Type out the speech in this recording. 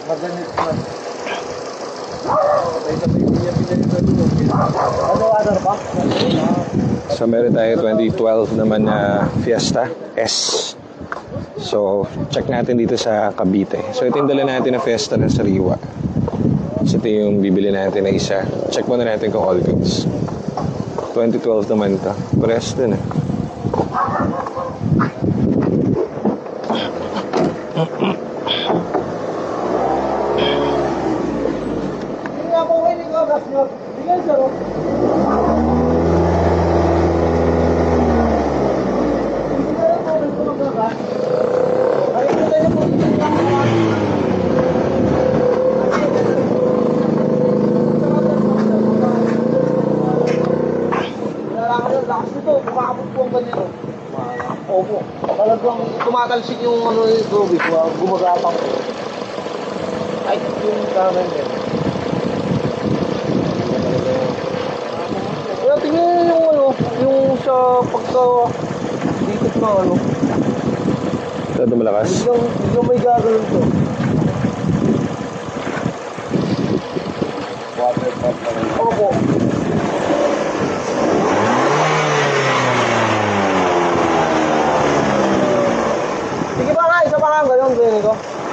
Maganit man. Ano water pa? So meron tayo 2012 naman na Fiesta S. So check natin dito sa Cavite. So ito yung dala natin na Fiesta na sariwa. So ito yung bibili natin na isa. Check muna natin kung all goods. 2012 naman ito. Press din eh. Hindi nga po kayo nag-agas nyo. Bigyan sir. Opo. Talagang tumatalsik yung ano yung tubig, gumagapang. Ay, yung kanan din. Kaya tingnan yung ano, yung sa pagka dikit na ano. Ito malakas. Yung may gagawin to. Water pump na rin. Opo. Sige pa nga, isa pa nga ganyan, ganyan ko.